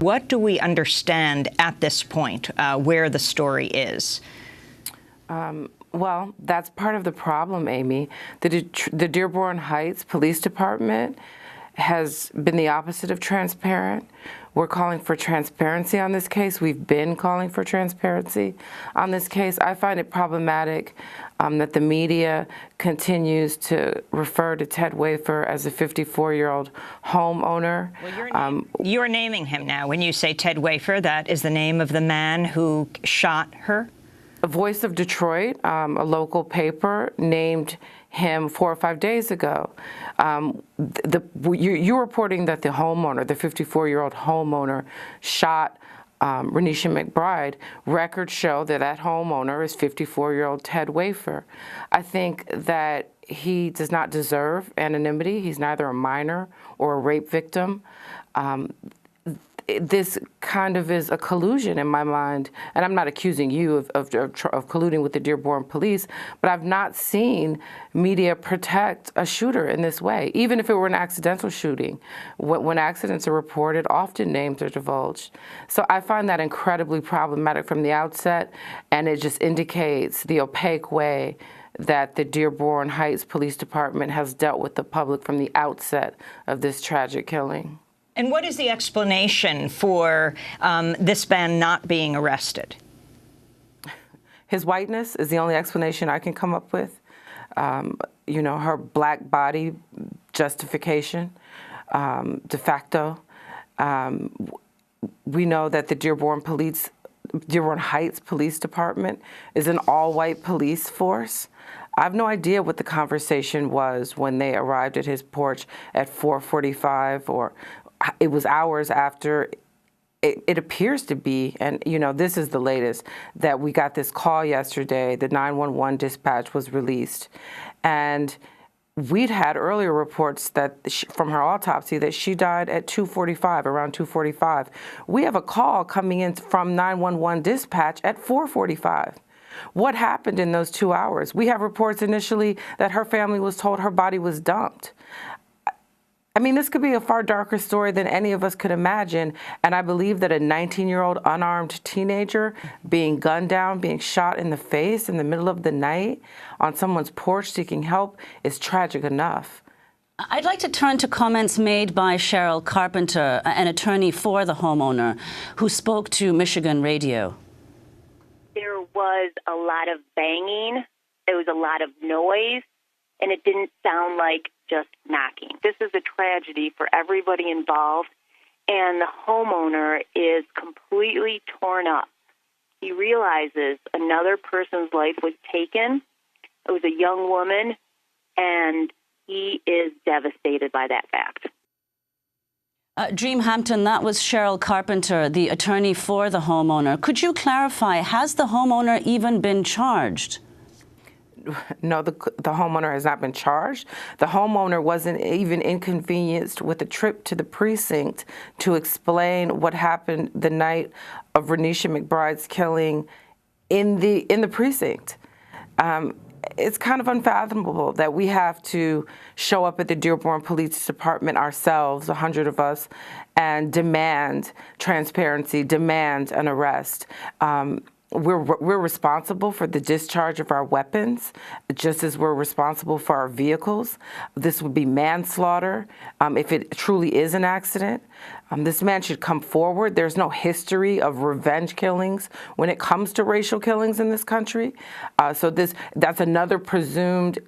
What do we understand at this point where the story is? Well, that's part of the problem, Amy. The Dearborn Heights Police Department has been the opposite of transparent. We're calling for transparency on this case. We've been calling for transparency on this case. I find it problematic that the media continues to refer to Ted Wafer as a 54-year-old homeowner. Well, you're naming him now. When you say Ted Wafer, that is the name of the man who shot her? A Voice of Detroit, a local paper, named him 4 or 5 days ago. You're reporting that the homeowner, the 54-year-old homeowner, shot Renisha McBride. Records show that that homeowner is 54-year-old Ted Wafer. I think that he does not deserve anonymity. He's neither a minor or a rape victim. This kind of is a collusion in my mind, and I'm not accusing you of colluding with the Dearborn police, but I've not seen media protect a shooter in this way, even if it were an accidental shooting. When accidents are reported, often names are divulged. So I find that incredibly problematic from the outset, and it just indicates the opaque way that the Dearborn Heights Police Department has dealt with the public from the outset of this tragic killing. And what is the explanation for this man not being arrested? His whiteness is the only explanation I can come up with. You know, her black body justification, de facto. We know that the Dearborn Heights Police Department is an all-white police force. I have no idea what the conversation was when they arrived at his porch at 4:45, or it was hours after. It appears to be, and you know, this is the latest, that we got this call yesterday. The 911 dispatch was released, and we'd had earlier reports that from her autopsy that she died at 2:45, around 2:45. We have a call coming in from 911 dispatch at 4:45. What happened in those 2 hours? We have reports initially that her family was told her body was dumped. I mean, this could be a far darker story than any of us could imagine, and I believe that a 19-year-old unarmed teenager being gunned down, being shot in the face in the middle of the night on someone's porch seeking help is tragic enough. I'd like to turn to comments made by Cheryl Carpenter, an attorney for the homeowner, who spoke to Michigan Radio. There was a lot of banging, there was a lot of noise, and it didn't sound like just knocking. This is a tragedy for everybody involved, and the homeowner is completely torn up. He realizes another person's life was taken. It was a young woman, and he is devastated by that fact. Dream Hampton, that was Cheryl Carpenter, the attorney for the homeowner. Could you clarify, has the homeowner even been charged? No, the homeowner has not been charged. The homeowner wasn't even inconvenienced with a trip to the precinct to explain what happened the night of Renisha McBride's killing in the precinct. It's kind of unfathomable that we have to show up at the Dearborn Police Department ourselves, 100 of us, and demand transparency, demand an arrest. We're responsible for the discharge of our weapons, just as we're responsible for our vehicles. This would be manslaughter if it truly is an accident. This man should come forward. There's no history of revenge killings when it comes to racial killings in this country. So that's another presumed,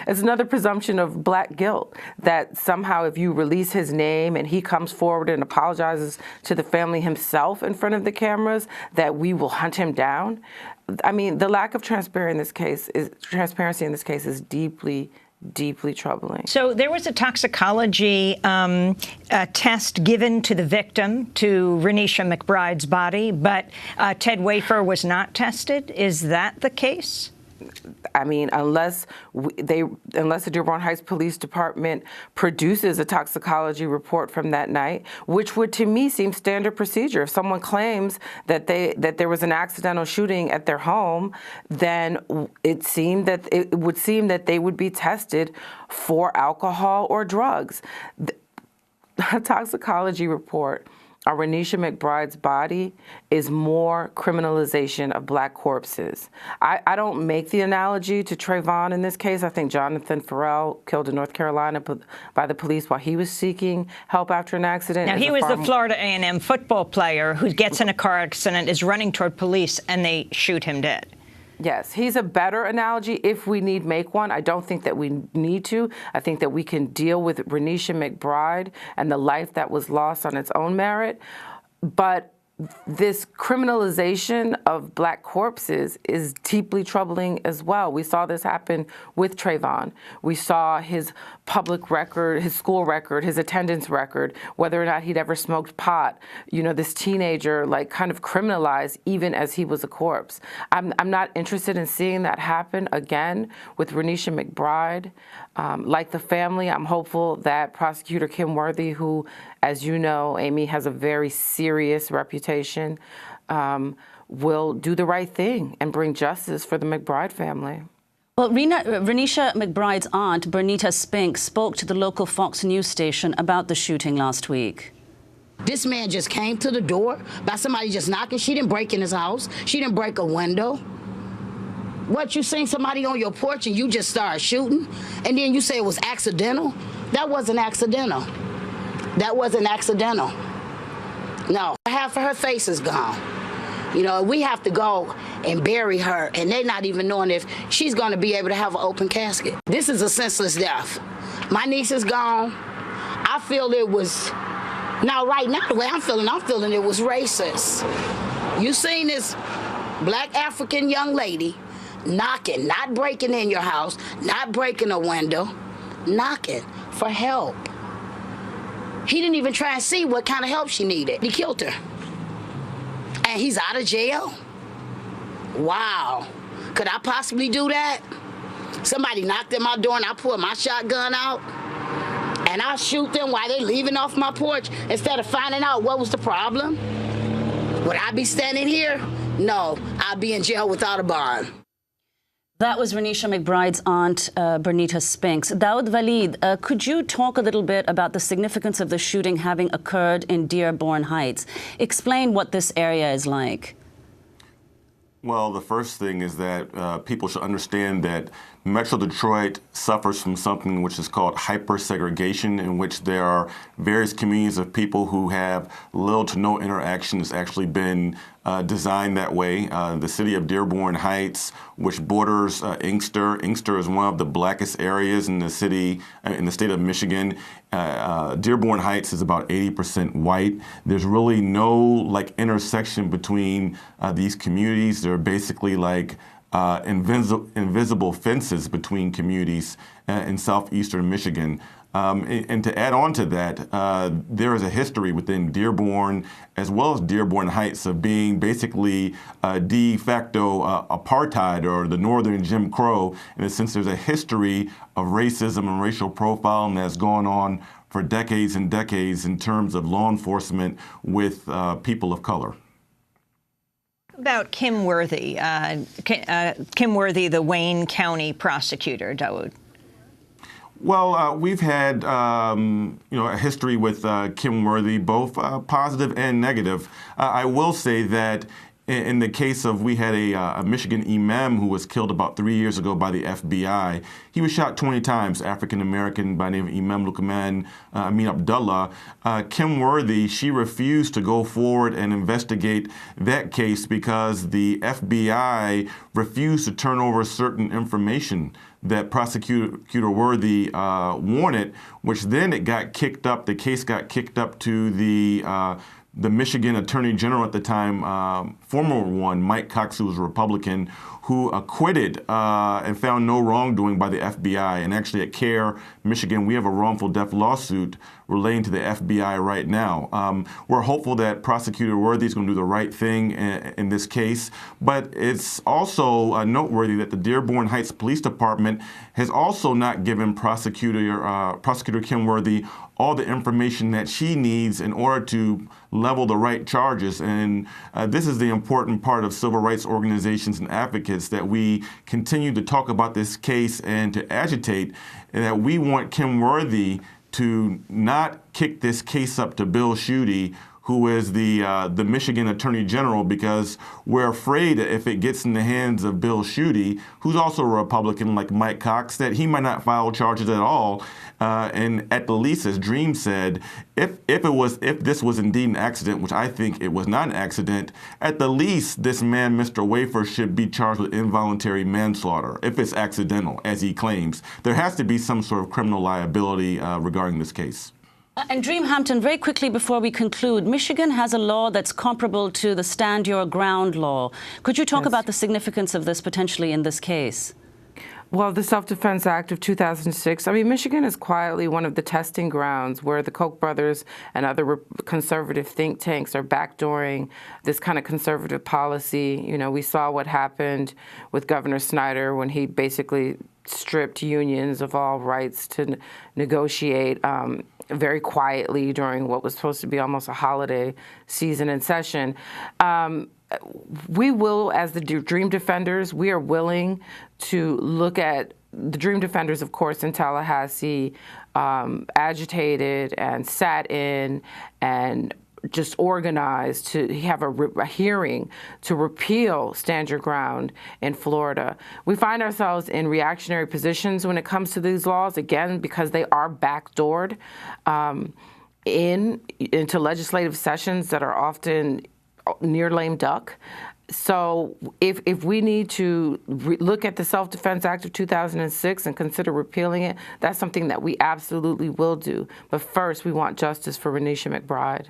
it's another presumption of black guilt, that somehow if you release his name and he comes forward and apologizes to the family himself in front of the cameras, that we will hunt him down. I mean, the lack of transparency in this case is deeply, deeply troubling. So there was a toxicology test given to the victim, to Renisha McBride's body, but Ted Wafer was not tested. Is that the case? I mean, unless the Dearborn Heights Police Department produces a toxicology report from that night, which would to me seem standard procedure. If someone claims that there was an accidental shooting at their home, then it would seem that they would be tested for alcohol or drugs. toxicology report on Renisha McBride's body is more criminalization of black corpses. I don't make the analogy to Trayvon in this case. I think Jonathan Farrell, killed in North Carolina by the police while he was seeking help after an accident. Now, he was the Florida A&M football player who gets in a car accident, is running toward police, and they shoot him dead. Yes, he's a better analogy if we need make one. I don't think that we need to. I think that we can deal with Renisha McBride and the life that was lost on its own merit. But this criminalization of black corpses is deeply troubling as well. We saw this happen with Trayvon. We saw his public record, his school record, his attendance record, whether or not he'd ever smoked pot. You know, this teenager, like, kind of criminalized even as he was a corpse. I'm not interested in seeing that happen again with Renisha McBride. Like the family, I'm hopeful that Prosecutor Kim Worthy, who, as you know, Amy, has a very serious reputation, will do the right thing and bring justice for the McBride family. Well, Renisha McBride's aunt, Bernita Spink, spoke to the local Fox News station about the shooting last week. This man just came to the door by somebody just knocking. She didn't break in his house. She didn't break a window. What, you seen somebody on your porch and you just started shooting? And then you say it was accidental? That wasn't accidental. That wasn't accidental. No, half of her face is gone. You know, we have to go and bury her, and they're not even knowing if she's going to be able to have an open casket. This is a senseless death. My niece is gone. I feel it was, now right now, the way I'm feeling it was racist. You seen this black African young lady knocking, not breaking in your house, not breaking a window, knocking for help. He didn't even try and see what kind of help she needed. He killed her. And he's out of jail? Wow. Could I possibly do that? Somebody knocked at my door and I pulled my shotgun out and I shoot them while they're leaving off my porch instead of finding out what was the problem? Would I be standing here? No, I'd be in jail without a bond. That was Renisha McBride's aunt, Bernita Spinks. Daoud Walid, could you talk a little bit about the significance of the shooting having occurred in Dearborn Heights? Explain what this area is like. Well, the first thing is that people should understand that Metro Detroit suffers from something which is called hyper-segregation, in which there are various communities of people who have little to no interaction. It's actually been designed that way. The city of Dearborn Heights, which borders Inkster. Inkster is one of the blackest areas in the city, in the state of Michigan. Dearborn Heights is about 80% white. There's really no intersection between these communities. They're basically like invisible fences between communities in southeastern Michigan. And to add on to that, there is a history within Dearborn as well as Dearborn Heights of being basically de facto apartheid, or the northern Jim Crow, in the sense there's a history of racism and racial profiling that's gone on for decades and decades in terms of law enforcement with people of color. About Kim Worthy, Kim Worthy, the Wayne County prosecutor, Daoud. Well, we've had a history with Kim Worthy, both positive and negative. I will say that in the case of, we had a Michigan imam who was killed about 3 years ago by the FBI. He was shot 20 times, African-American by the name of Imam Luqman Amin Abdullah. Kim Worthy, she refused to go forward and investigate that case because the FBI refused to turn over certain information that Prosecutor Worthy wanted, which then it got kicked up, the case got kicked up to the Michigan Attorney General at the time, former one, Mike Cox, who was a Republican, who acquitted and found no wrongdoing by the FBI. And actually at CARE, Michigan, we have a wrongful death lawsuit relating to the FBI right now. We're hopeful that Prosecutor Worthy is going to do the right thing in this case, but it's also noteworthy that the Dearborn Heights Police Department has also not given Prosecutor Kim Worthy all the information that she needs in order to level the right charges. And this is the important part of civil rights organizations and advocates, that we continue to talk about this case and to agitate, and that we want Kim Worthy to not kick this case up to Bill Schuette, who is the Michigan Attorney General, because we're afraid that if it gets in the hands of Bill Schuette, who's also a Republican like Mike Cox, that he might not file charges at all. And at the least, as Dream said, if this was indeed an accident, which I think it was not an accident, at the least, this man, Mr. Wafer, should be charged with involuntary manslaughter if it's accidental, as he claims. There has to be some sort of criminal liability regarding this case. And Dream Hampton, very quickly before we conclude, Michigan has a law that's comparable to the Stand Your Ground law. Could you talk about the significance of this potentially in this case? Well, the Self-Defense Act of 2006, I mean, Michigan is quietly one of the testing grounds where the Koch brothers and other conservative think tanks are backdooring this kind of conservative policy. You know, we saw what happened with Governor Snyder when he basically stripped unions of all rights to negotiate very quietly during what was supposed to be almost a holiday season in session. We will, as the Dream Defenders, we are willing to look at the Dream Defenders, of course, in Tallahassee, agitated and sat in and just organized to have a hearing to repeal Stand Your Ground in Florida. We find ourselves in reactionary positions when it comes to these laws, again, because they are backdoored into legislative sessions that are often near lame duck. So if we need to look at the Self-Defense Act of 2006 and consider repealing it, that's something that we absolutely will do. But first, we want justice for Renisha McBride.